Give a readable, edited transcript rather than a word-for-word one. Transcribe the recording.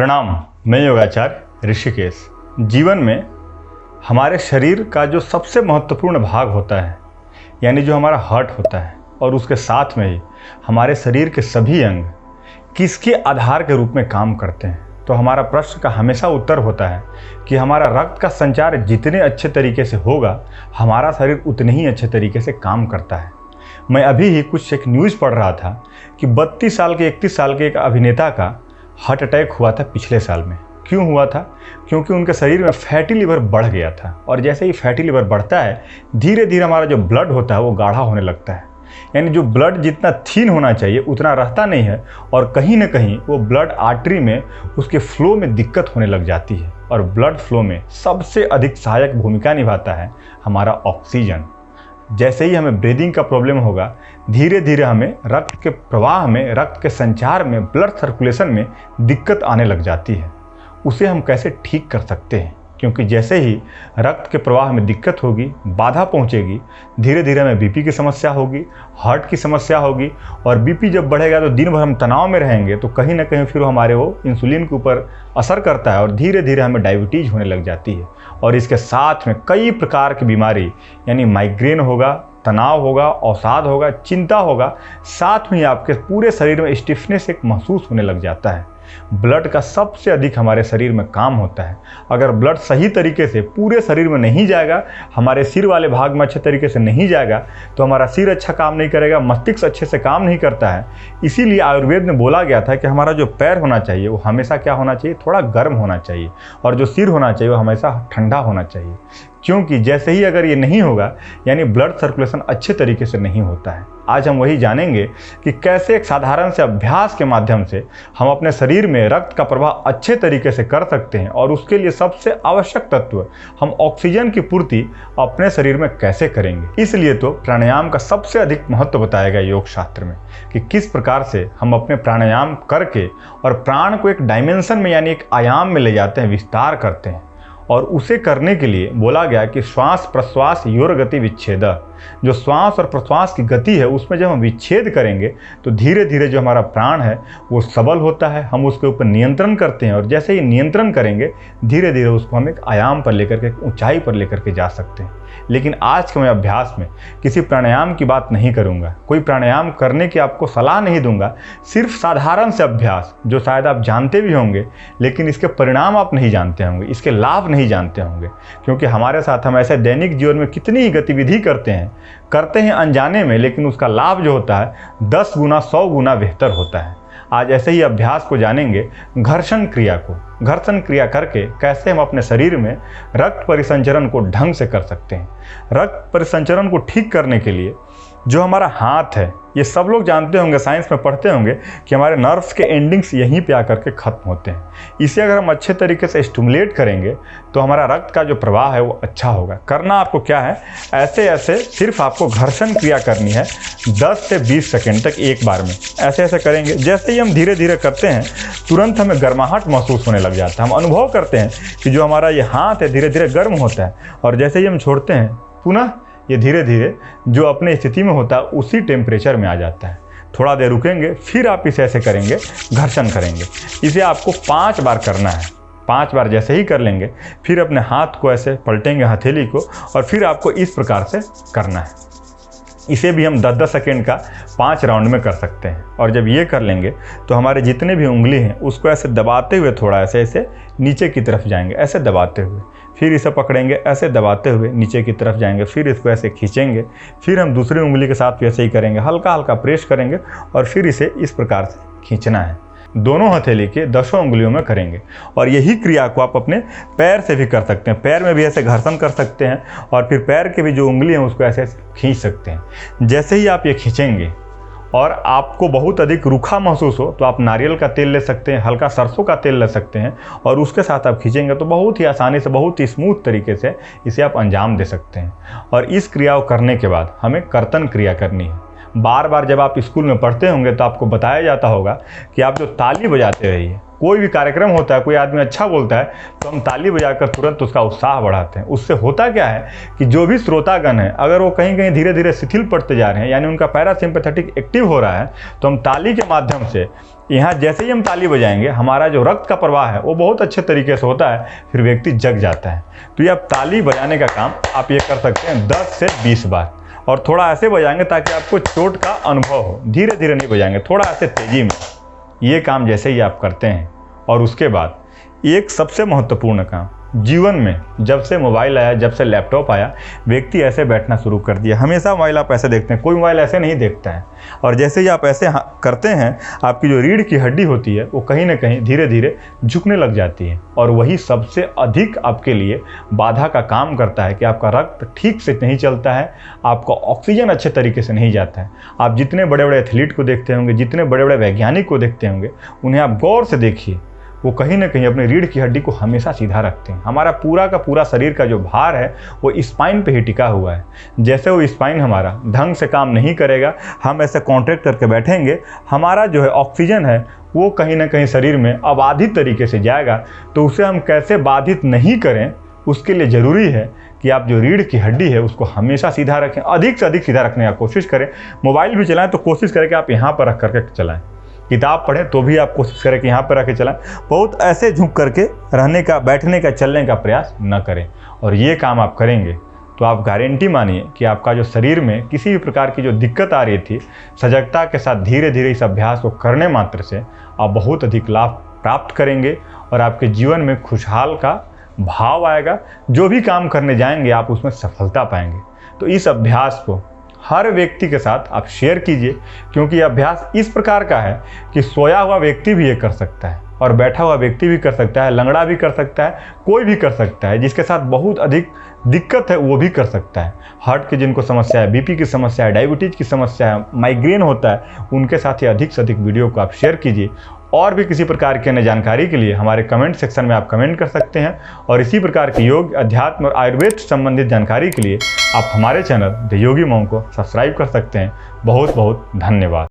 प्रणाम। मैं योगाचार्य ऋषिकेश। जीवन में हमारे शरीर का जो सबसे महत्वपूर्ण भाग होता है, यानी जो हमारा हार्ट होता है, और उसके साथ में ही हमारे शरीर के सभी अंग किसके आधार के रूप में काम करते हैं, तो हमारा प्रश्न का हमेशा उत्तर होता है कि हमारा रक्त का संचार जितने अच्छे तरीके से होगा, हमारा शरीर उतने ही अच्छे तरीके से काम करता है। मैं अभी ही कुछ एक न्यूज़ पढ़ रहा था कि 32 साल के 31 साल के एक अभिनेता का हार्ट अटैक हुआ था पिछले साल में। क्यों हुआ था? क्योंकि उनके शरीर में फैटी लिवर बढ़ गया था, और जैसे ही फैटी लिवर बढ़ता है, धीरे धीरे हमारा जो ब्लड होता है वो गाढ़ा होने लगता है। यानी जो ब्लड जितना थीन होना चाहिए उतना रहता नहीं है, और कहीं ना कहीं वो ब्लड आर्टरी में उसके फ्लो में दिक्कत होने लग जाती है। और ब्लड फ्लो में सबसे अधिक सहायक भूमिका निभाता है हमारा ऑक्सीजन। जैसे ही हमें ब्रीदिंग का प्रॉब्लम होगा, धीरे धीरे हमें रक्त के प्रवाह में, रक्त के संचार में, ब्लड सर्कुलेशन में दिक्कत आने लग जाती है। उसे हम कैसे ठीक कर सकते हैं? क्योंकि जैसे ही रक्त के प्रवाह में दिक्कत होगी, बाधा पहुंचेगी, धीरे धीरे हमें बीपी की समस्या होगी, हार्ट की समस्या होगी, और बीपी जब बढ़ेगा तो दिन भर हम तनाव में रहेंगे, तो कहीं ना कहीं फिर हमारे वो इंसुलिन के ऊपर असर करता है, और धीरे धीरे हमें डायबिटीज़ होने लग जाती है। और इसके साथ में कई प्रकार की बीमारी, यानी माइग्रेन होगा, तनाव होगा, अवसाद होगा, चिंता होगा, साथ में आपके पूरे शरीर में स्टिफनेस एक महसूस होने लग जाता है। ब्लड का सबसे अधिक हमारे शरीर में काम होता है। अगर ब्लड सही तरीके से पूरे शरीर में नहीं जाएगा, हमारे सिर वाले भाग में अच्छे तरीके से नहीं जाएगा, तो हमारा सिर अच्छा काम नहीं करेगा, मस्तिष्क अच्छे से काम नहीं करता है। इसीलिए आयुर्वेद में बोला गया था कि हमारा जो पैर होना चाहिए वो हमेशा क्या होना चाहिए? थोड़ा गर्म होना चाहिए, और जो सिर होना चाहिए वो हमेशा ठंडा होना चाहिए। क्योंकि जैसे ही अगर ये नहीं होगा, यानी ब्लड सर्कुलेशन अच्छे तरीके से नहीं होता है। आज हम वही जानेंगे कि कैसे एक साधारण से अभ्यास के माध्यम से हम अपने शरीर में रक्त का प्रवाह अच्छे तरीके से कर सकते हैं, और उसके लिए सबसे आवश्यक तत्व हम ऑक्सीजन की पूर्ति अपने शरीर में कैसे करेंगे। इसलिए तो प्राणायाम का सबसे अधिक महत्व बताया गया योग शास्त्र में, कि किस प्रकार से हम अपने प्राणायाम करके और प्राण को एक डायमेंशन में, यानी एक आयाम में ले जाते हैं, विस्तार करते हैं। और उसे करने के लिए बोला गया कि श्वास प्रश्वास योर गति विच्छेद, जो श्वास और प्रश्वास की गति है उसमें जब हम विच्छेद करेंगे तो धीरे धीरे जो हमारा प्राण है वो सबल होता है, हम उसके ऊपर नियंत्रण करते हैं, और जैसे ही नियंत्रण करेंगे धीरे धीरे उसको हम एक आयाम पर लेकर के, ऊंचाई पर लेकर के जा सकते हैं। लेकिन आज के मैं अभ्यास में किसी प्राणायाम की बात नहीं करूंगा, कोई प्राणायाम करने की आपको सलाह नहीं दूंगा। सिर्फ साधारण से अभ्यास जो शायद आप जानते भी होंगे, लेकिन इसके परिणाम आप नहीं जानते होंगे, इसके लाभ नहीं जानते होंगे। क्योंकि हमारे साथ हम ऐसे दैनिक जीवन में कितनी ही गतिविधि करते हैं अनजाने में, लेकिन उसका लाभ जो होता है 10 गुना 100 गुना बेहतर होता है। आज ऐसे ही अभ्यास को जानेंगे, घर्षण क्रिया को। घर्षण क्रिया करके कैसे हम अपने शरीर में रक्त परिसंचरण को ढंग से कर सकते हैं। रक्त परिसंचरण को ठीक करने के लिए जो हमारा हाथ है, ये सब लोग जानते होंगे, साइंस में पढ़ते होंगे कि हमारे नर्व्स के एंडिंग्स यहीं पे आकर के ख़त्म होते हैं। इसे अगर हम अच्छे तरीके से स्टिमुलेट करेंगे तो हमारा रक्त का जो प्रवाह है वो अच्छा होगा। करना आपको क्या है, ऐसे ऐसे सिर्फ आपको घर्षण क्रिया करनी है 10 से 20 सेकेंड तक एक बार में। ऐसे ऐसे करेंगे, जैसे ही हम धीरे धीरे करते हैं तुरंत हमें गर्माहट महसूस होने लग जाता है। हम अनुभव करते हैं कि जो हमारा ये हाथ है धीरे धीरे गर्म होता है, और जैसे ही हम छोड़ते हैं पुनः ये धीरे धीरे जो अपने स्थिति में होता है उसी टेम्परेचर में आ जाता है। थोड़ा देर रुकेंगे, फिर आप इसे ऐसे करेंगे, घर्षण करेंगे। इसे आपको 5 बार करना है। 5 बार जैसे ही कर लेंगे, फिर अपने हाथ को ऐसे पलटेंगे, हथेली को, और फिर आपको इस प्रकार से करना है। इसे भी हम 10-10 सेकेंड का 5 राउंड में कर सकते हैं। और जब ये कर लेंगे तो हमारे जितने भी उंगली हैं उसको ऐसे दबाते हुए थोड़ा ऐसे ऐसे नीचे की तरफ जाएंगे, ऐसे दबाते हुए, फिर इसे पकड़ेंगे, ऐसे दबाते हुए नीचे की तरफ जाएंगे, फिर इसको ऐसे खींचेंगे, फिर हम दूसरी उंगली के साथ भी ऐसे ही करेंगे, हल्का हल्का प्रेस करेंगे, और फिर इसे इस प्रकार से खींचना है। दोनों हथेली के 10 उंगलियों में करेंगे। और यही क्रिया को आप अपने पैर से भी कर सकते हैं। पैर में भी ऐसे घर्षण कर सकते हैं, और फिर पैर के भी जो उंगली है उसको ऐसे खींच सकते हैं। जैसे ही आप ये खींचेंगे और आपको बहुत अधिक रूखा महसूस हो तो आप नारियल का तेल ले सकते हैं, हल्का सरसों का तेल ले सकते हैं, और उसके साथ आप खींचेंगे तो बहुत ही आसानी से, बहुत ही स्मूथ तरीके से इसे आप अंजाम दे सकते हैं। और इस क्रिया को करने के बाद हमें कर्तन क्रिया करनी है। बार बार जब आप स्कूल में पढ़ते होंगे तो आपको बताया जाता होगा कि आप जो ताली बजाते रहिए, कोई भी कार्यक्रम होता है, कोई आदमी अच्छा बोलता है तो हम ताली बजाकर तुरंत उसका उत्साह बढ़ाते हैं। उससे होता क्या है कि जो भी श्रोतागण है, अगर वो कहीं कहीं धीरे धीरे शिथिल पड़ते जा रहे हैं, यानी उनका पैरासिम्पैथेटिक एक्टिव हो रहा है, तो हम ताली के माध्यम से यहाँ जैसे ही हम ताली बजाएंगे, हमारा जो रक्त का प्रवाह है वो बहुत अच्छे तरीके से होता है, फिर व्यक्ति जग जाता है। तो ये आप ताली बजाने का काम आप ये कर सकते हैं 10 से 20 बार, और थोड़ा ऐसे बजाएंगे ताकि आपको चोट का अनुभव हो। धीरे धीरे नहीं बजाएंगे, थोड़ा ऐसे तेजी में। ये काम जैसे ही आप करते हैं, और उसके बाद एक सबसे महत्वपूर्ण काम, जीवन में जब से मोबाइल आया, जब से लैपटॉप आया, व्यक्ति ऐसे बैठना शुरू कर दिया। हमेशा मोबाइल आप ऐसे देखते हैं, कोई मोबाइल ऐसे नहीं देखता है। और जैसे ही आप ऐसे करते हैं, आपकी जो रीढ़ की हड्डी होती है वो कहीं ना कहीं धीरे धीरे झुकने लग जाती है, और वही सबसे अधिक आपके लिए बाधा का काम करता है कि आपका रक्त ठीक से नहीं चलता है, आपका ऑक्सीजन अच्छे तरीके से नहीं जाता है। आप जितने बड़े बड़े एथलीट को देखते होंगे, जितने बड़े बड़े वैज्ञानिक को देखते होंगे, उन्हें आप गौर से देखिए, वो कहीं ना कहीं अपनी रीढ़ की हड्डी को हमेशा सीधा रखते हैं। हमारा पूरा का पूरा शरीर का जो भार है वो स्पाइन पे ही टिका हुआ है। जैसे वो स्पाइन हमारा ढंग से काम नहीं करेगा, हम ऐसे कॉन्ट्रैक्ट करके बैठेंगे, हमारा जो है ऑक्सीजन है वो कहीं ना कहीं शरीर में अबाधित तरीके से जाएगा। तो उसे हम कैसे बाधित नहीं करें, उसके लिए ज़रूरी है कि आप जो रीढ़ की हड्डी है उसको हमेशा सीधा रखें, अधिक से अधिक सीधा रखने का कोशिश करें। मोबाइल भी चलाएं तो कोशिश करें कि आप यहाँ पर रख करके चलाएं, किताब पढ़ें तो भी आप कोशिश करें कि यहाँ पर रख के चलाएं। बहुत ऐसे झुक करके रहने का, बैठने का, चलने का प्रयास न करें। और ये काम आप करेंगे तो आप गारंटी मानिए कि आपका जो शरीर में किसी भी प्रकार की जो दिक्कत आ रही थी, सजगता के साथ धीरे धीरे इस अभ्यास को करने मात्र से आप बहुत अधिक लाभ प्राप्त करेंगे, और आपके जीवन में खुशहाल का भाव आएगा। जो भी काम करने जाएंगे आप उसमें सफलता पाएंगे। तो इस अभ्यास को हर व्यक्ति के साथ आप शेयर कीजिए, क्योंकि यह अभ्यास इस प्रकार का है कि सोया हुआ व्यक्ति भी ये कर सकता है, और बैठा हुआ व्यक्ति भी कर सकता है, लंगड़ा भी कर सकता है, कोई भी कर सकता है। जिसके साथ बहुत अधिक दिक्कत है वो भी कर सकता है। हार्ट की जिनको समस्या है, बीपी की समस्या है, डायबिटीज़ की समस्या है, माइग्रेन होता है, उनके साथ ही अधिक से अधिक वीडियो को आप शेयर कीजिए। और भी किसी प्रकार की अन्य जानकारी के लिए हमारे कमेंट सेक्शन में आप कमेंट कर सकते हैं, और इसी प्रकार की योग, अध्यात्म और आयुर्वेद संबंधित जानकारी के लिए आप हमारे चैनल द योगी मॉन्क को सब्सक्राइब कर सकते हैं। बहुत बहुत धन्यवाद।